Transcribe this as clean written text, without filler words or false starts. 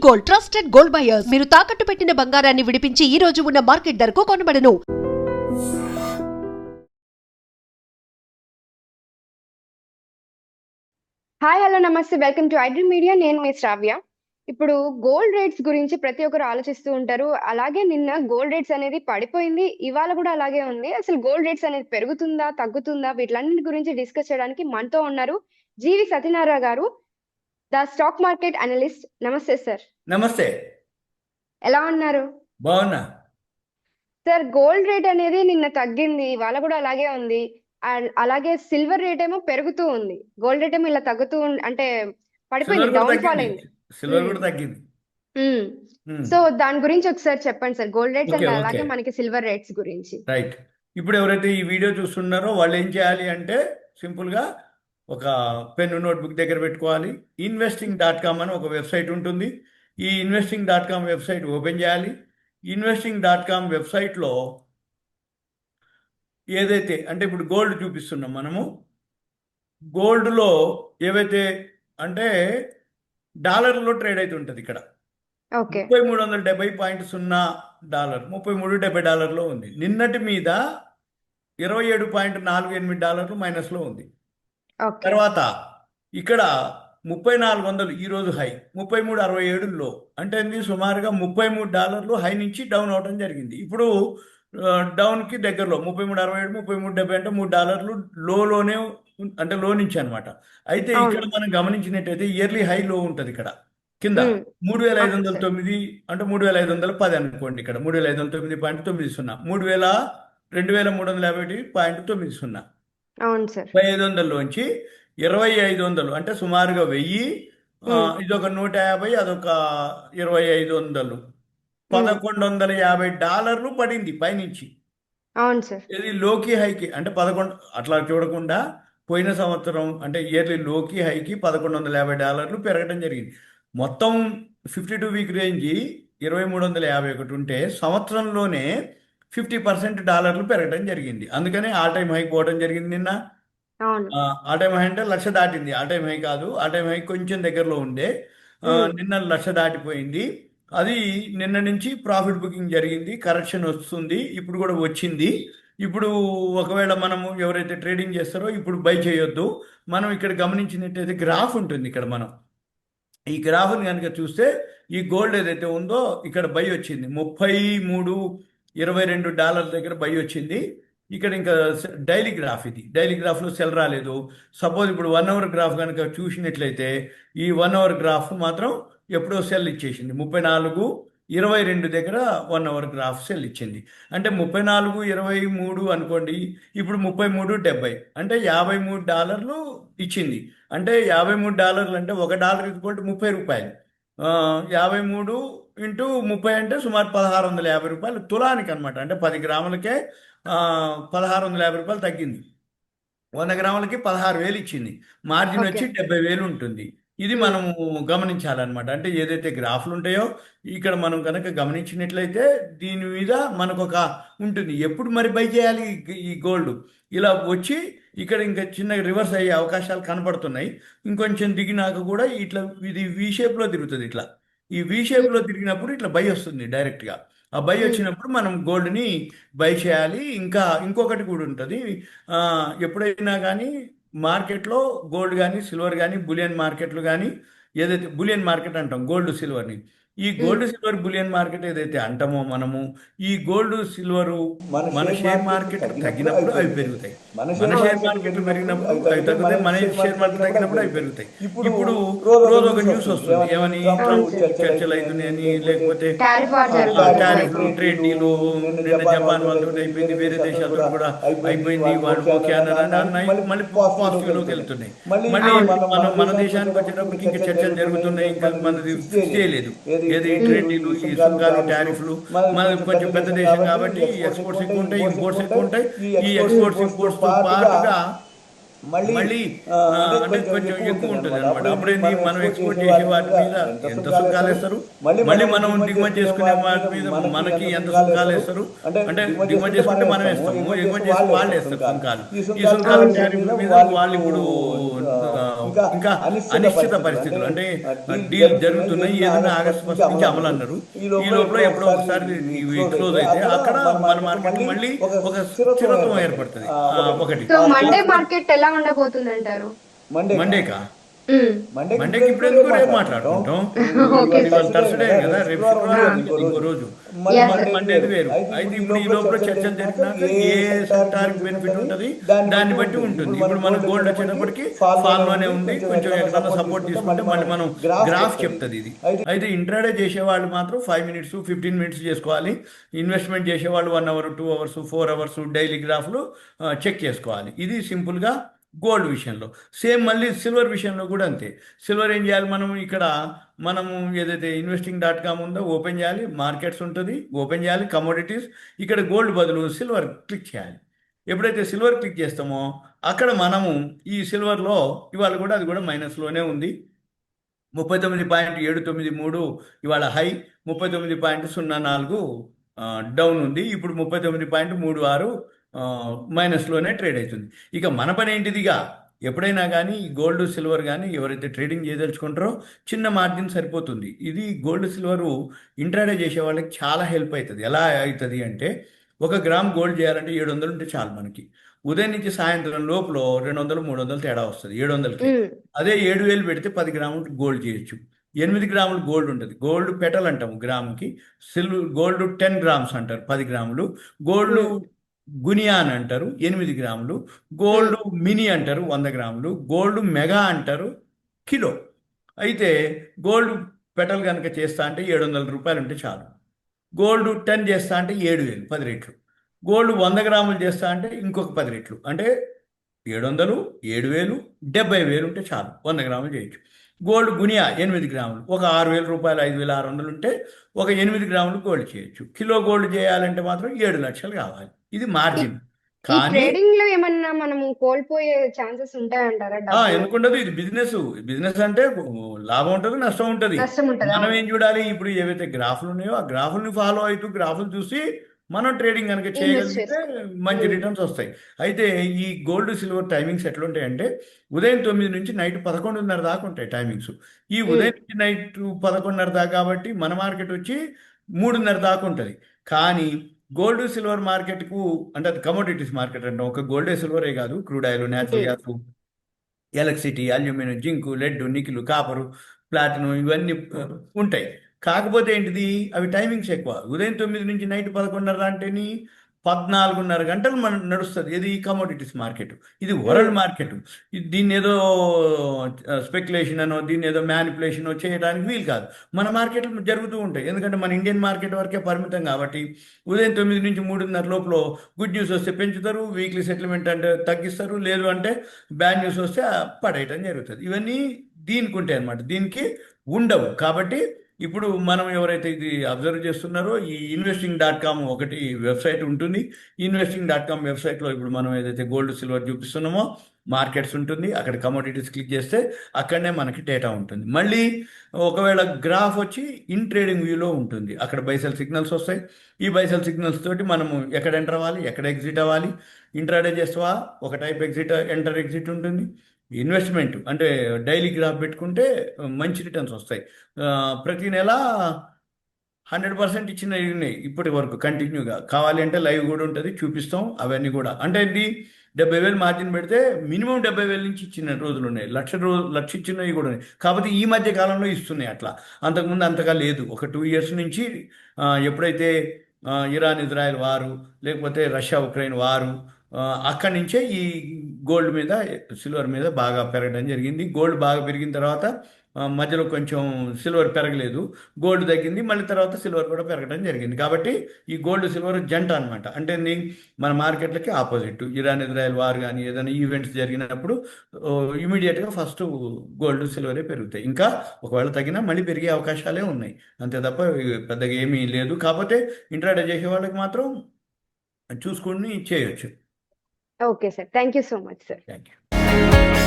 Gold trusted gold buyers మీరు తాకట్టు పెట్టిన బంగారాన్ని విడిపించి ఈ రోజు ఉన్న మార్కెట్ ధరకు కొనబడను. హాయ్ హలో నమస్తే, వెల్కమ్ టు ఐడ్రీమ్ మీడియా. నేను మీ శ్రావ్య. ఇప్పుడు గోల్డ్ రేట్స్ గురించి ప్రతి ఒక్కరు ఆలోచిస్తూ ఉంటారు. అలాగే నిన్న గోల్డ్ రేట్స్ అనేది పడిపోయింది, ఇవాళ కూడా అలాగే ఉంది. అసలు గోల్డ్ రేట్స్ అనేది పెరుగుతుందా తగ్గుతుందా వీటిలన్నిటి గురించి డిస్కస్ చేయడానికి మనతో ఉన్నారు జీవి సత్యనారాయణ గారు, ద స్టాక్ మార్కెట్ అనలిస్ట్. నమస్తే సార్. నమస్తే. ఎలా ఉన్నారు? బాగున్నా సార్, గోల్డ్ రేట్ అనేది నిన్న తగ్గింది, ఇవాళ కూడా అలాగే ఉంది. అలాగే సిల్వర్ రేట్ ఏమో పెరుగుతూ ఉంది, గోల్డ్ రేట్ ఏమో ఇలా తగ్గుతూ అంటే పడిపోయింది, డౌన్ ఫాల్ అయింది. సిల్వర్ కూడా తగ్గింది. సో దాని గురించి ఒకసారి చెప్పండి సార్, గోల్డ్ రేట్స్ అండ్ అలాగే మనకి సిల్వర్ రేట్స్ గురించి. రైట్. ఇప్పుడు ఎవరైతే ఈ వీడియో చూస్తున్నారో వాళ్ళు ఏం చేయాలి అంటే సింపుల్గా ఒక పెన్ నోట్బుక్ దగ్గర పెట్టుకోవాలి. investing.com అని ఒక వెబ్సైట్ ఉంటుంది. ఈ investing.com వెబ్సైట్ ఓపెన్ చేయాలి. investing.com వెబ్సైట్లో ఏదైతే అంటే ఇప్పుడు గోల్డ్ చూపిస్తున్నాం మనము, గోల్డ్లో ఏవైతే అంటే డాలర్లో ట్రేడ్ అయితే ఉంటుంది. ఇక్కడ $3370.0 $33.70 ఉంది. నిన్నటి మీద $27.48 మైనస్లో ఉంది. తర్వాత ఇక్కడ 3400 ఈరోజు హై, 33.67 లో, అంటే సుమారుగా $33 హై నుంచి డౌన్ అవడం జరిగింది. ఇప్పుడు డౌన్కి దగ్గరలో 33.67 33.70 అంటే $3 లోనే అంటే లో నుంచి అనమాట. అయితే ఇక్కడ మనం గమనించినట్టయితే ఇయర్లీ హై లో ఉంటుంది ఇక్కడ కింద 3509 అంటే 3510 అనుకోండి. ఇక్కడ 3509.90 2350.90 500 లోంచి 2500 అంటే సుమారుగా 1000, ఇదొక 150, అదొక 2500, $1150 పడింది పైనుంచి. అవును సార్. ఇది లోకి హైకి అంటే 11 అట్లా చూడకుండా పోయిన సంవత్సరం అంటే ఇయర్లీ లోకి హైకి $1150 పెరగడం జరిగింది. మొత్తం 52 వీక్ రేంజ్ 2351 ఉంటే సంవత్సరంలోనే 50% పెరగడం జరిగింది. అందుకనే ఆల్ టైమ్ హై పోవడం జరిగింది నిన్న. ఆల్ టైమ్ హై అంటే 1,00,000 దాటింది. ఆల్ టైమ్ హై కాదు, ఆల్ టైమ్ హై కొంచెం దగ్గరలో ఉండే, నిన్న 1,00,000 దాటిపోయింది. అది నిన్న నుంచి ప్రాఫిట్ బుకింగ్ జరిగింది, కరెక్షన్ వస్తుంది, ఇప్పుడు కూడా వచ్చింది. ఇప్పుడు ఒకవేళ మనము ఎవరైతే ట్రేడింగ్ చేస్తారో ఇప్పుడు బై చేయొద్దు. మనం ఇక్కడ గమనించినట్టయితే గ్రాఫ్ ఉంటుంది. ఇక్కడ మనం ఈ గ్రాఫ్ని కనుక చూస్తే ఈ గోల్డ్ ఏదైతే ఉందో ఇక్కడ బై వచ్చింది, $33.22 దగ్గర బై వచ్చింది. ఇక్కడ ఇంకా డైలీ గ్రాఫ్, ఇది డైలీ గ్రాఫ్లో సెల్ రాలేదు. సపోజ్ ఇప్పుడు 1 అవర్ గ్రాఫ్ కనుక చూసినట్లయితే ఈ 1 అవర్ గ్రాఫ్ మాత్రం ఎప్పుడో సెల్ ఇచ్చేసింది. 34.22 దగ్గర 1 అవర్ గ్రాఫ్ సెల్ ఇచ్చింది. అంటే 34.23 అనుకోండి, ఇప్పుడు 33.70 అంటే $53 ఇచ్చింది. అంటే $53 అంటే $1 ₹30. 53 ఇంటూ 30 అంటే సుమారు $1,650 తులానికి అనమాట. అంటే 10 గ్రాములకే $1,650 తగ్గింది. 100 గ్రాములకి 16,000 ఇచ్చింది. మార్జిన్ వచ్చి 70,000 ఉంటుంది. ఇది మనము గమనించాలన్నమాట. అంటే ఏదైతే గ్రాఫ్లు ఉంటాయో ఇక్కడ మనం కనుక గమనించినట్లయితే దీని మీద మనకు ఒక ఉంటుంది, ఎప్పుడు మరి బై చేయాలి ఈ గోల్డ్. ఇలా వచ్చి ఇక్కడ ఇంకా చిన్న రివర్స్ అయ్యే అవకాశాలు కనపడుతున్నాయి. ఇంకొంచెం దిగినాక కూడా ఇట్లా ఇది వి షేప్లో తిరుగుతుంది. ఇట్లా ఈ వి షేప్లో తిరిగినప్పుడు ఇట్లా బై వస్తుంది డైరెక్ట్గా. ఆ బై వచ్చినప్పుడు మనం గోల్డ్ని బై చేయాలి. ఇంకా ఇంకొకటి కూడా ఉంటుంది, ఎప్పుడైనా కానీ మార్కెట్లో గోల్డ్ కానీ సిల్వర్ కానీ బులియన్ మార్కెట్లు కానీ, ఏదైతే బులియన్ మార్కెట్ అంటాం గోల్డ్ సిల్వర్ని, ఈ గోల్డ్ సిల్వర్ బులియన్ మార్కెట్ ఏదైతే అంటామో మనము, ఈ గోల్డ్ సిల్వరు మన షేర్ మార్కెట్ తగ్గినప్పుడు అవి పెరుగుతాయి, మన షేర్ మార్కెట్ పెరిగినప్పుడు అవి తగ్గుతాయి, మన షేర్ మార్కెట్ తగ్గినప్పుడు అవి పెరుగుతాయి. ఇప్పుడు రోజు ఒక న్యూస్ వస్తుంది, ఏమని చర్చలు అవుతున్నాయని, లేకపోతే టారిఫ్లు, ట్రేడ్ డీలు, నిన్న జపాన్ వాళ్ళతో అయిపోయింది, వేరే దేశాలతో కూడా అయిపోయింది, వాళ్ళు ఓకే అన్నారని అన్నాయి, మళ్ళీ పాజిటివ్లోకి వెళ్తున్నాయి. మళ్ళీ మన దేశానికి వచ్చేటప్పటికి ఇంకా చర్చలు జరుగుతున్నాయి, ఇంకా మనది చేయలేదు. ఏది ట్రేడ్ డీలు, ఈ సుంకాలు, టారిఫ్లు, మనది కొంచెం పెద్ద దేశం కాబట్టి ఎక్స్పోర్ట్స్ ఎక్కువ ఉంటాయి, ఇంపోర్ట్స్ ఎక్కువ ఉంటాయి. ఈ ఎక్స్పోర్ట్స్ ఇంపోర్ట్స్ తో పాటుగా మళ్ళీ అంటే కొంచెం ఎక్కువ ఉంటుంది అనమాట. అప్పుడేంది, మనం ఎక్స్పోర్ట్ చేసే వాటి మీద ఎంత సుంకాలు వేస్తారు, మళ్ళీ మనం దిగుమతి చేసుకునే వాటి మీద మనకి ఎంత సుంకాలు వేస్తారు. అంటే దిగుమతి చేసుకుంటే మనం వేస్తాము, ఎగుమతి చేసి వాళ్ళు వేస్తారు సుంకాలు. ఈ సుంకాల టారిఫ్ల మీద వాళ్ళు ఇప్పుడు ఇంకా అనిశ్చిత పరిస్థితులు అంటే డీల్ జరుగుతున్నాయి, ఏదైనా ఆగస్టు 1 నుంచి అమలు అన్నారు. ఈ లోపల ఎప్పుడో ఒకసారి ఇవి క్లోజ్ అయితే అక్కడ మన మార్కెట్ మళ్ళీ ఒక స్థిరత్వం ఏర్పడుతుంది. ఒకటి సో మండే మార్కెట్ ఎలా ఉండబోతుంది అంటారు? మండేకా మండేకి ఇప్పుడు ఎందుకు రేపు మాట్లాడుకుంటాం. ఇవాళ థర్స్డే కదా, రేపు శుక్రవారం ఇంకో రోజు, మండేది వేరు. అయితే ఇప్పుడు ఈ లోపల చర్చలు జరిగినాక ఏ సెక్టార్కి బెనిఫిట్ ఉంటుంది దాన్ని బట్టి ఉంటుంది. ఇప్పుడు మన గోల్డ్ వచ్చేటప్పటికి ఫాల్ లోనే ఉంది, కొంచెం ఎక్కడన్నా సపోర్ట్ తీసుకుంటే మళ్ళీ మనం గ్రాఫ్ చెప్తుంది ఇది. అయితే ఇంట్రాడే చేసేవాళ్ళు మాత్రం 5 minutes 15 minutes చేసుకోవాలి. ఇన్వెస్ట్మెంట్ చేసేవాళ్ళు 1 hour 2 hours 4 hours డైలీ గ్రాఫ్లు చెక్ చేసుకోవాలి. ఇది సింపుల్గా గోల్డ్ విషయంలో. సేమ్ మళ్ళీ సిల్వర్ విషయంలో కూడా అంతే. సిల్వర్ ఏం చేయాలి, మనము ఏదైతే investing.com ఉందో ఓపెన్ చేయాలి, మార్కెట్స్ ఉంటుంది ఓపెన్ చేయాలి, కమోడిటీస్, ఇక్కడ గోల్డ్ బదులు సిల్వర్ క్లిక్ చేయాలి. ఎప్పుడైతే సిల్వర్ క్లిక్ చేస్తామో అక్కడ మనము ఈ సిల్వర్లో ఇవాళ కూడా అది కూడా మైనస్లోనే ఉంది. 39.793 ఇవాళ హై, 39.04 డౌన్ ఉంది. ఇప్పుడు 39.36 మైనస్లోనే ట్రేడ్ అవుతుంది. ఇక మన పని ఏంటిదిగా, ఎప్పుడైనా కానీ గోల్డ్ సిల్వర్ కానీ ఎవరైతే ట్రేడింగ్ చేయదలుచుకుంటారో చిన్న మార్జిన్ సరిపోతుంది. ఇది గోల్డ్ సిల్వరు ఇంట్రాడే చేసే వాళ్ళకి చాలా హెల్ప్ అవుతుంది. ఎలా అవుతుంది అంటే, 1 గ్రామ్ గోల్డ్ చేయాలంటే 700 ఉంటే చాలు మనకి. ఉదయం నుంచి సాయంత్రం లోపల 200-300 తేడా వస్తుంది 700కి. అదే 7000 పెడితే 10 గ్రాములు గోల్డ్ చేయొచ్చు. 8 గ్రాములు గోల్డ్ ఉంటుంది. గోల్డ్ పెటల్ అంటాము గ్రాముకి, గోల్డ్ 10 grams అంటారు 10 గ్రాములు, గోల్డ్ గునియాన్ అంటారు 8 గ్రాములు, గోల్డ్ మినీ అంటారు 100 గ్రాములు, గోల్డ్ మెగా అంటారు కిలో. అయితే గోల్డ్ పెటల్ కనుక చేస్తా అంటే 700 రూపాయలు ఉంటే చాలు. గోల్డ్ 10 చేస్తా అంటే 7000 10 రెట్లు. గోల్డ్ 100 గ్రాములు చేస్తా అంటే ఇంకొక 10 రెట్లు, అంటే 700 7000 70,000 ఉంటే చాలు 100 గ్రాములు చేయొచ్చు. గోల్డ్ గునియా 8 గ్రాములు ఒక 6,000 రూపాయలు 5,600 ఉంటే ఒక 8 గ్రాములు గోల్డ్ చేయొచ్చు. కిలో గోల్డ్ చేయాలంటే మాత్రం 7 లక్షలు కావాలి. ఇది మార్జిన్. కానీ ట్రేడింగ్ లో ఏమన్నా మనము కోల్పోయే ఛాన్సెస్ ఉంటాయంటారా? ఎందుకుండదు, ఇది బిజినెస్ అంటే లాభం ఉంటుంది నష్టం ఉంటుంది. నష్టం ఉంటుందా? మనం ఏం చూడాలి, ఇప్పుడు ఏవైతే గ్రాఫ్లు ఉన్నాయో ఆ గ్రాఫ్ని ఫాలో అవుతూ గ్రాఫ్లు చూసి మనం ట్రేడింగ్ కనుక చేయగలిగితే మంచి రిటర్న్స్ వస్తాయి. అయితే ఈ గోల్డ్ సిల్వర్ టైమింగ్స్ ఎట్లుంటాయంటే, ఉదయం 9 నుంచి నైట్ 11:30 దాకా ఉంటాయి టైమింగ్స్. ఈ ఉదయం నుంచి నైట్ 11:30 దాకా కాబట్టి మన మార్కెట్ వచ్చి 3:30 దాకా ఉంటుంది. కానీ గోల్డ్ సిల్వర్ మార్కెట్కు అంటే అది కమోడిటీస్ మార్కెట్ అంటాం. ఒక గోల్డే సిల్వరే కాదు, crude oil, natural gas, electricity, aluminium, zinc, lead, nickel, copper, platinum ఇవన్నీ ఉంటాయి. కాకపోతే ఏంటిది, అవి టైమింగ్స్ ఎక్కువ. ఉదయం 9 నుంచి నైట్ 11:30 అంటేని 14:30 గంటలు మనం నడుస్తుంది. ఇది కమోడిటీస్ మార్కెట్, ఇది వరల్డ్ మార్కెట్. దీన్ని ఏదో స్పెక్యులేషన్ అనో దీన్ని ఏదో మ్యానిపులేషన్ చేయడానికి వీలు కాదు. మన మార్కెట్లు జరుగుతూ ఉంటాయి. ఎందుకంటే మన ఇండియన్ మార్కెట్ వరకే పరిమితం కాబట్టి ఉదయం 9 నుంచి 3:30 లోపల గుడ్ న్యూస్ వస్తే పెంచుతారు, వీక్లీ సెటిల్మెంట్ అంటే తగ్గిస్తారు, లేదు అంటే బ్యాడ్ న్యూస్ వస్తే పడేయటం జరుగుతుంది. ఇవన్నీ దీనికి ఉంటాయి అన్నమాట, దీనికి ఉండవు. కాబట్టి ఇప్పుడు మనం ఎవరైతే ఇది అబ్జర్వ్ చేస్తున్నారో ఈ investing.com ఒకటి వెబ్సైట్ ఉంటుంది. investing.com వెబ్సైట్లో ఇప్పుడు మనం ఏదైతే గోల్డ్ సిల్వర్ చూపిస్తున్నామో మార్కెట్స్ ఉంటుంది. అక్కడ కమోడిటీస్ క్లిక్ చేస్తే అక్కడనే మనకి డేటా ఉంటుంది. మళ్ళీ ఒకవేళ గ్రాఫ్ వచ్చి ఇన్ ట్రేడింగ్ వ్యూలో ఉంటుంది. అక్కడ బైసెల్ సిగ్నల్స్ వస్తాయి. ఈ బైసెల్ సిగ్నల్స్ తోటి మనము ఎక్కడ ఎంటర్ అవ్వాలి, ఎక్కడ ఎగ్జిట్ అవ్వాలి, ఇంట్రాడే చేస్తావా ఒక టైప్ ఎంటర్ ఎగ్జిట్ ఉంటుంది. ఇన్వెస్ట్మెంట్ అంటే డైలీ గ్రాఫ్ పెట్టుకుంటే మంచి రిటర్న్స్ వస్తాయి. ప్రతి నెల 100% ఇచ్చినవి ఉన్నాయి ఇప్పటి వరకు కంటిన్యూగా. కావాలి అంటే లైవ్ కూడా ఉంటుంది, చూపిస్తాం అవన్నీ కూడా. అంటే ఇది 70,000 మార్జిన్ పెడితే మినిమం 70,000 నుంచి ఇచ్చిన రోజులు ఉన్నాయి, లక్ష ఇచ్చినవి కూడా ఉన్నాయి. కాకపోతే ఈ మధ్య కాలంలో ఇస్తున్నాయి అట్లా, అంతకుముందు అంతగా లేదు. ఒక 2 years నుంచి ఎప్పుడైతే ఇరాన్ ఇజ్రాయెల్ వారు, లేకపోతే రష్యా ఉక్రెయిన్ వారు, అక్కడి నుంచే ఈ గోల్డ్ మీద సిల్వర్ మీద బాగా పెరగడం జరిగింది. గోల్డ్ బాగా పెరిగిన తర్వాత మధ్యలో కొంచెం సిల్వర్ పెరగలేదు, గోల్డ్ తగ్గింది, మళ్ళీ తర్వాత సిల్వర్ కూడా పెరగడం జరిగింది. కాబట్టి ఈ గోల్డ్ సిల్వర్ జంట అనమాట. అంటే మన మార్కెట్లకి ఆపోజిట్. ఇరాన్ ఇజ్రాయెల్ వార్ కానీ ఏదైనా ఈవెంట్స్ జరిగినప్పుడు ఇమీడియట్గా ఫస్ట్ గోల్డ్ సిల్వరే పెరుగుతాయి. ఇంకా ఒకవేళ తగ్గినా మళ్ళీ పెరిగే అవకాశాలే ఉన్నాయి, అంతే తప్ప పెద్దగా ఏమీ లేదు. కాకపోతే ఇంట్రాడే చేసే వాళ్ళకి మాత్రం చూసుకుని చేయొచ్చు. Okay sir, thank you so much sir. Thank you.